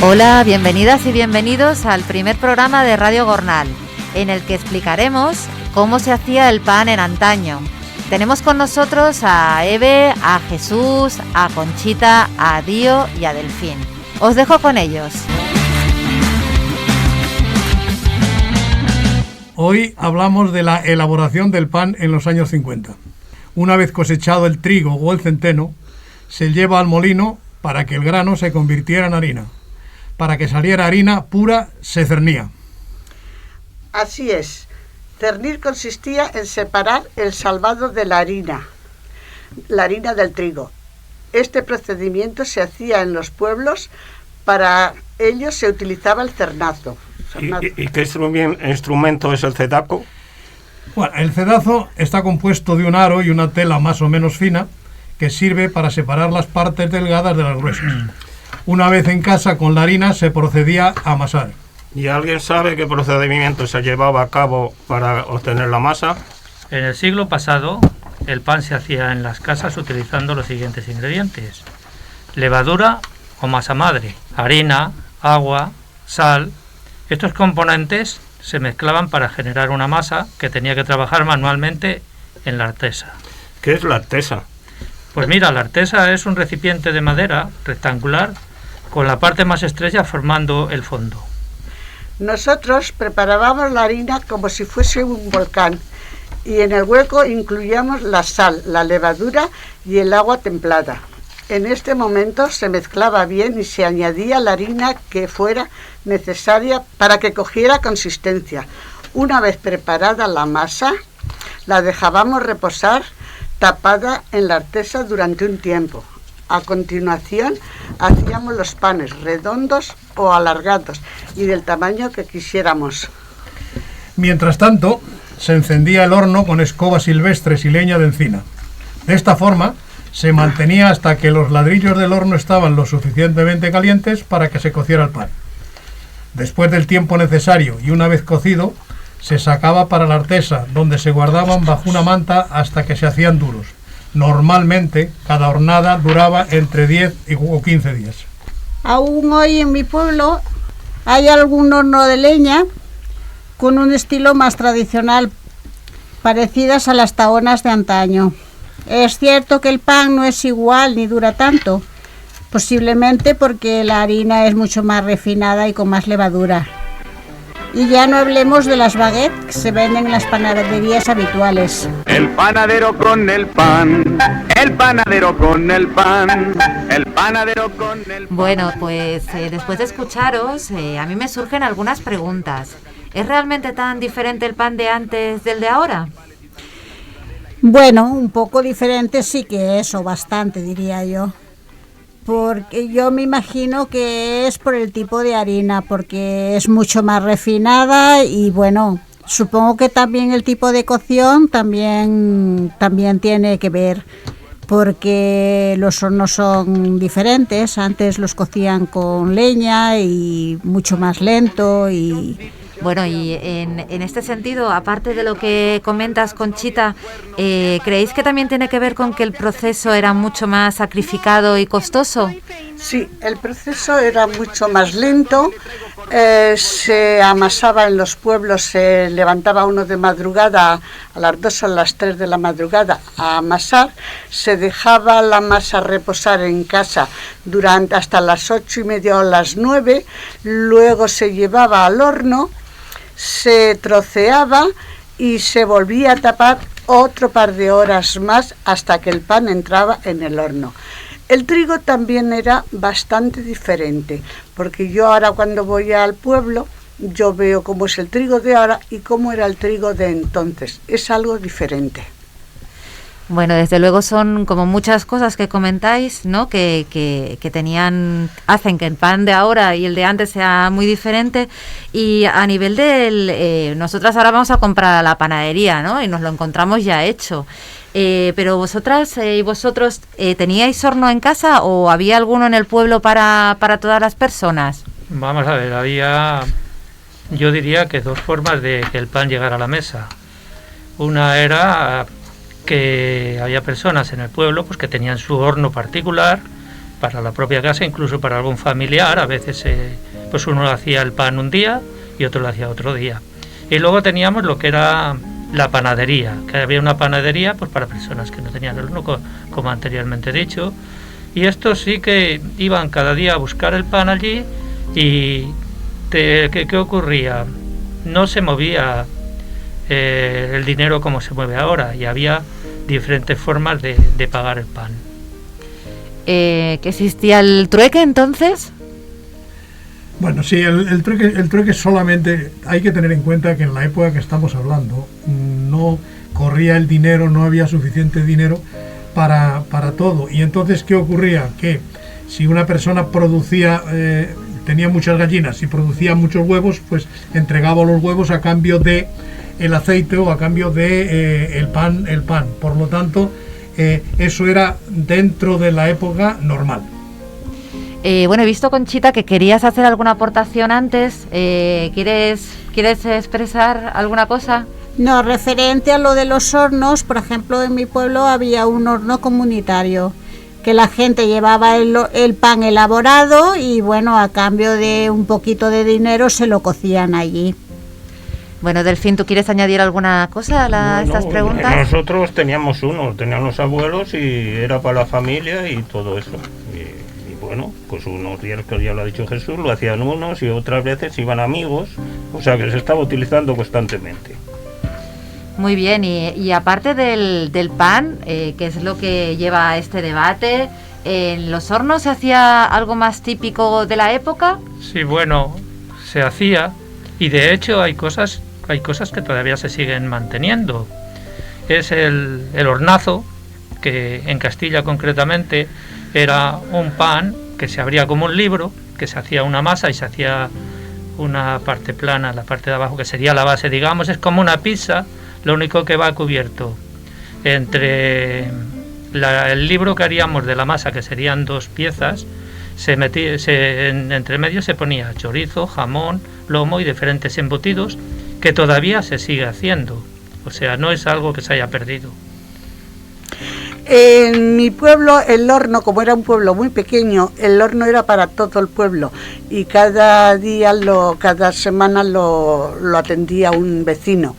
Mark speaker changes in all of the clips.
Speaker 1: Hola, bienvenidas y bienvenidos al primer programa de Radio Gornal, en el que explicaremos cómo se hacía el pan en antaño. Tenemos con nosotros a Eve, a Jesús, a Conchita, a Dio y a Delfín. Os dejo con ellos.
Speaker 2: Hoy hablamos de la elaboración del pan en los años 50. Una vez cosechado el trigo o el centeno, se lleva al molino para que el grano se convirtiera en harina. Para que saliera harina pura, se cernía.
Speaker 3: Así es. Cernir consistía en separar el salvado de la harina del trigo. Este procedimiento se hacía en los pueblos, para ello se utilizaba el cernazo.
Speaker 4: ¿Y qué instrumento es el cedaco?
Speaker 2: Bueno, el cedazo está compuesto de un aro y una tela más o menos fina que sirve para separar las partes delgadas de las gruesas. Una vez en casa con la harina se procedía a amasar.
Speaker 4: ¿Y alguien sabe qué procedimiento se llevaba a cabo para obtener la masa?
Speaker 5: En el siglo pasado, el pan se hacía en las casas utilizando los siguientes ingredientes: levadura o masa madre, harina, agua, sal. Estos componentes se mezclaban para generar una masa que tenía que trabajar manualmente en la artesa.
Speaker 4: ¿Qué es la artesa?
Speaker 5: Pues mira, la artesa es un recipiente de madera rectangular con la parte más estrecha formando el fondo.
Speaker 3: Nosotros preparábamos la harina como si fuese un volcán y en el hueco incluíamos la sal, la levadura y el agua templada. En este momento se mezclaba bien y se añadía la harina que fuera necesaria para que cogiera consistencia. Una vez preparada la masa, la dejábamos reposar tapada en la artesa durante un tiempo. A continuación, hacíamos los panes redondos o alargados y del tamaño que quisiéramos.
Speaker 2: Mientras tanto, se encendía el horno con escobas silvestres y leña de encina. De esta forma, se mantenía hasta que los ladrillos del horno estaban lo suficientemente calientes para que se cociera el pan. Después del tiempo necesario y una vez cocido, se sacaba para la artesa, donde se guardaban bajo una manta hasta que se hacían duros. Normalmente, cada hornada duraba entre 10 o 15 días.
Speaker 6: Aún hoy en mi pueblo hay algún horno de leña con un estilo más tradicional, parecidas a las tahonas de antaño. Es cierto que el pan no es igual ni dura tanto, posiblemente porque la harina es mucho más refinada y con más levadura. Y ya no hablemos de las baguettes que se venden en las panaderías habituales.
Speaker 7: El panadero con el pan, el panadero con el pan, el panadero con el pan.
Speaker 1: Bueno, pues después de escucharos, a mí me surgen algunas preguntas. ¿Es realmente tan diferente el pan de antes del de ahora?
Speaker 6: Bueno, un poco diferente sí que es, o bastante diría yo. Porque yo me imagino que es por el tipo de harina, porque es mucho más refinada y bueno, supongo que también el tipo de cocción también tiene que ver, porque los hornos son diferentes. Antes los cocían con leña y mucho más lento y...
Speaker 1: Bueno, y en este sentido, aparte de lo que comentas, Conchita, ¿creéis que también tiene que ver con que el proceso era mucho más sacrificado y costoso?
Speaker 3: Sí, el proceso era mucho más lento, se amasaba en los pueblos, se levantaba uno de madrugada a las 2 o las 3 de la madrugada a amasar, se dejaba la masa reposar en casa durante hasta las 8:30 o las 9, luego se llevaba al horno, se troceaba y se volvía a tapar otro par de horas más hasta que el pan entraba en el horno. El trigo también era bastante diferente, porque yo ahora cuando voy al pueblo, yo veo cómo es el trigo de ahora y cómo era el trigo de entonces. Es algo diferente.
Speaker 1: Bueno, desde luego son como muchas cosas que comentáis, ¿no? Que hacen que el pan de ahora y el de antes sea muy diferente. Y a nivel nosotras ahora vamos a comprar a la panadería, ¿no? Y nos lo encontramos ya hecho. Pero vosotras y vosotros, ¿teníais horno en casa o había alguno en el pueblo para todas las personas?
Speaker 5: Vamos a ver, había, yo diría que dos formas de que el pan llegara a la mesa. Una era que había personas en el pueblo pues que tenían su horno particular para la propia casa, incluso para algún familiar. A veces pues uno hacía el pan un día y otro lo hacía otro día. Y luego teníamos lo que era la panadería, que había una panadería pues para personas que no tenían el horno, como anteriormente he dicho, y estos sí que iban cada día a buscar el pan allí. Y ¿qué ocurría? No se movía el dinero como se mueve ahora, y había diferentes formas de pagar el pan.
Speaker 1: ¿Que existía el trueque entonces?
Speaker 2: Bueno, sí, el trueque solamente hay que tener en cuenta que en la época que estamos hablando no corría el dinero, no había suficiente dinero para todo. Y entonces, ¿qué ocurría? Que si una persona producía, tenía muchas gallinas y producía muchos huevos, pues entregaba los huevos a cambio de el aceite o a cambio de el pan. Por lo tanto, eso era dentro de la época normal.
Speaker 1: Bueno, he visto, Conchita, que querías hacer alguna aportación antes. ¿Quieres expresar alguna cosa?
Speaker 6: No, referente a lo de los hornos, por ejemplo, en mi pueblo había un horno comunitario, que la gente llevaba el pan elaborado y, bueno, a cambio de un poquito de dinero se lo cocían allí.
Speaker 1: Bueno, Delfín, ¿tú quieres añadir alguna cosa a estas preguntas?
Speaker 4: Nosotros teníamos tenían los abuelos y era para la familia y todo eso. Y bueno, pues unos días, que ya lo ha dicho Jesús, lo hacían unos y otras veces iban amigos, o sea que se estaba utilizando constantemente.
Speaker 1: Muy bien, y aparte del pan, que es lo que lleva a este debate, ¿en los hornos se hacía algo más típico de la época?
Speaker 5: Sí, bueno, se hacía, y de hecho hay cosas que todavía se siguen manteniendo. Es el hornazo, que en Castilla concretamente era un pan que se abría como un libro, que se hacía una masa y se hacía una parte plana, la parte de abajo que sería la base, digamos, es como una pizza, lo único que va cubierto entre el libro que haríamos de la masa, que serían 2 piezas, entre medio se ponía chorizo, jamón, lomo y diferentes embutidos, que todavía se sigue haciendo, o sea, no es algo que se haya perdido.
Speaker 3: En mi pueblo el horno, como era un pueblo muy pequeño, el horno era para todo el pueblo y cada semana lo atendía un vecino.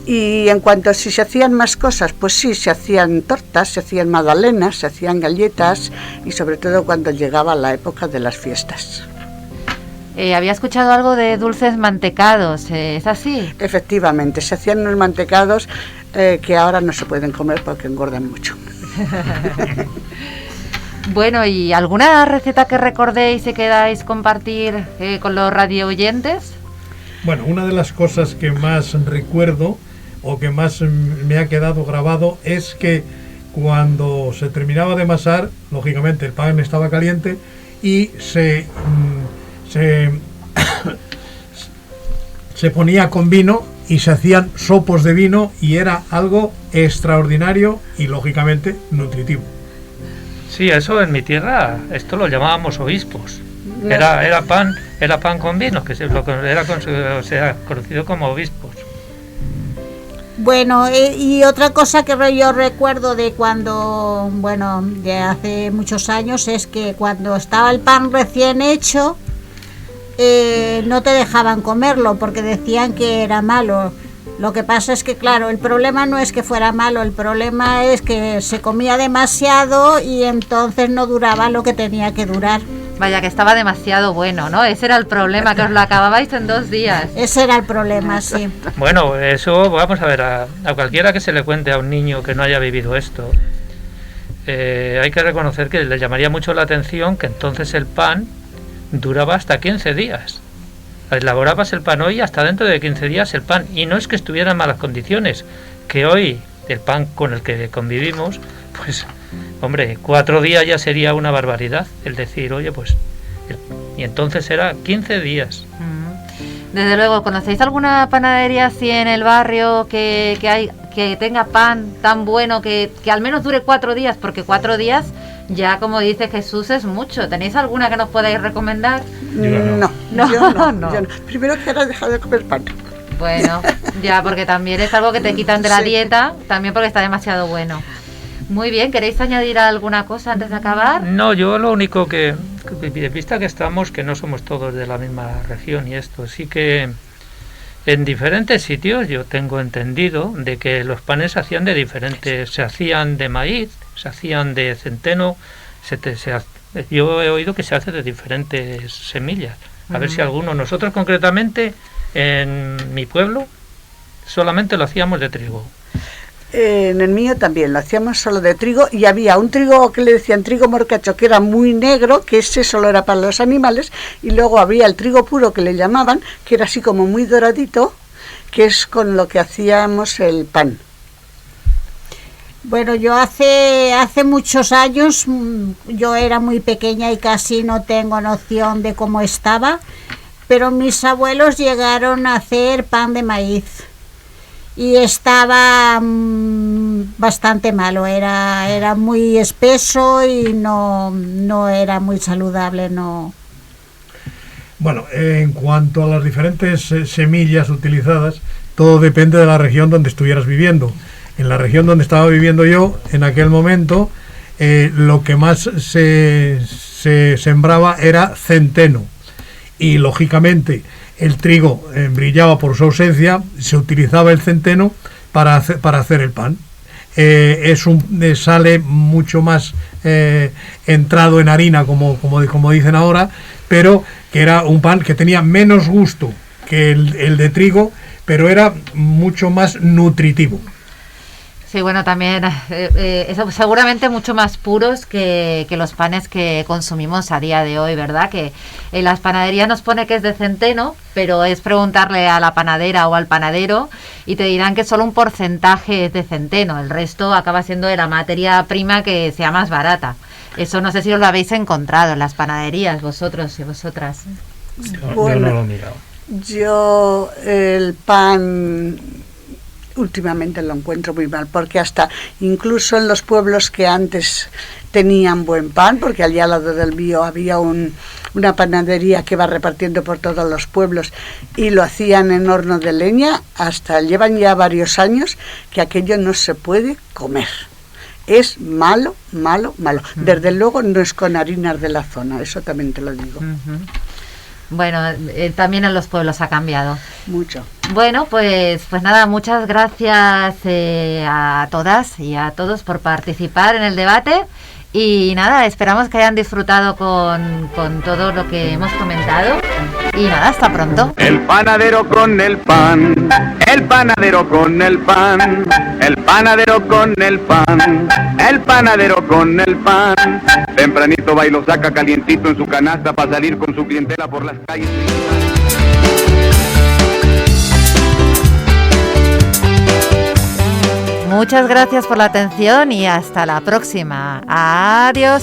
Speaker 3: Y en cuanto a si se hacían más cosas, pues sí, se hacían tortas, se hacían magdalenas, se hacían galletas y sobre todo cuando llegaba la época de las fiestas.
Speaker 1: Había escuchado algo de dulces mantecados, ¿es así?
Speaker 3: Efectivamente, se hacían unos mantecados que ahora no se pueden comer porque engordan mucho.
Speaker 1: Bueno, ¿y alguna receta que recordéis y queráis compartir con los radio oyentes?
Speaker 2: Bueno, una de las cosas que más recuerdo o que más me ha quedado grabado es que cuando se terminaba de amasar, lógicamente el pan estaba caliente y se ponía con vino y se hacían sopos de vino y era algo extraordinario y lógicamente nutritivo.
Speaker 5: Sí, eso en mi tierra, esto lo llamábamos obispos. Era pan con vino, que era conocido como obispos.
Speaker 6: Bueno, y otra cosa que yo recuerdo de cuando, bueno, de hace muchos años, es que cuando estaba el pan recién hecho, no te dejaban comerlo porque decían que era malo. Lo que pasa es que, claro, el problema no es que fuera malo, el problema es que se comía demasiado y entonces no duraba lo que tenía que durar.
Speaker 1: Vaya, que estaba demasiado bueno, ¿no? Ese era el problema, que os lo acababais en 2 días.
Speaker 6: Ese era el problema, sí.
Speaker 5: Bueno, eso, vamos a ver, a cualquiera que se le cuente a un niño que no haya vivido esto, hay que reconocer que le llamaría mucho la atención que entonces el pan duraba hasta 15 días. Elaborabas el pan hoy, hasta dentro de 15 días el pan, y no es que estuviera en malas condiciones, que hoy el pan con el que convivimos, pues, hombre, 4 días ya sería una barbaridad, el decir, oye, pues, y entonces era 15 días.
Speaker 1: Desde luego, ¿conocéis alguna panadería así en el barrio que tenga pan tan bueno que al menos dure 4 días? Porque 4 días, ya como dice Jesús, es mucho. ¿Tenéis alguna que nos podáis recomendar?
Speaker 3: No. Primero que era dejar de comer pan.
Speaker 1: Bueno, ya, porque también es algo que te quitan de la dieta, también porque está demasiado bueno. Muy bien, ¿queréis añadir alguna cosa antes de acabar?
Speaker 5: No, yo lo único que de vista que estamos, que no somos todos de la misma región y esto, sí que en diferentes sitios yo tengo entendido de que los panes se hacían de diferentes, se hacían de maíz, se hacían de centeno, yo he oído que se hace de diferentes semillas. A ver si alguno, nosotros concretamente en mi pueblo solamente lo hacíamos de trigo.
Speaker 3: En el mío también lo hacíamos solo de trigo, y había un trigo que le decían trigo morcacho, que era muy negro, que ese solo era para los animales, y luego había el trigo puro, que le llamaban, que era así como muy doradito, que es con lo que hacíamos el pan.
Speaker 6: Bueno, yo hace muchos años, yo era muy pequeña y casi no tengo noción de cómo estaba, pero mis abuelos llegaron a hacer pan de maíz. Y estaba bastante malo, era muy espeso y no era muy saludable, no.
Speaker 2: Bueno, en cuanto a las diferentes semillas utilizadas, todo depende de la región donde estuvieras viviendo. En la región donde estaba viviendo yo, en aquel momento, lo que más se sembraba era centeno. Y lógicamente el trigo brillaba por su ausencia, se utilizaba el centeno para hacer el pan. Sale mucho más entrado en harina, como dicen ahora, pero que era un pan que tenía menos gusto que el de trigo, pero era mucho más nutritivo.
Speaker 1: Sí, bueno, también seguramente mucho más puros que los panes que consumimos a día de hoy, ¿verdad? Que en las panaderías nos pone que es de centeno, pero es preguntarle a la panadera o al panadero y te dirán que solo un porcentaje es de centeno, el resto acaba siendo de la materia prima que sea más barata. Eso no sé si os lo habéis encontrado en las panaderías, vosotros y vosotras.
Speaker 3: Bueno,
Speaker 4: yo no lo he mirado.
Speaker 3: Yo el pan últimamente lo encuentro muy mal, porque hasta incluso en los pueblos que antes tenían buen pan, porque allá al lado del mío había una panadería que va repartiendo por todos los pueblos y lo hacían en horno de leña, llevan ya varios años que aquello no se puede comer. Es malo, malo, malo. Desde luego no es con harinas de la zona, eso también te lo digo.
Speaker 1: Bueno, también en los pueblos ha cambiado.
Speaker 3: Mucho.
Speaker 1: Bueno, pues nada, muchas gracias a todas y a todos por participar en el debate. Y nada, esperamos que hayan disfrutado con todo lo que hemos comentado. Y nada, hasta pronto.
Speaker 7: El panadero con el pan, el panadero con el pan, el panadero con el pan, el panadero con el pan. Tempranito va y lo saca calientito en su canasta para salir con su clientela por las calles.
Speaker 1: Muchas gracias por la atención y hasta la próxima. Adiós.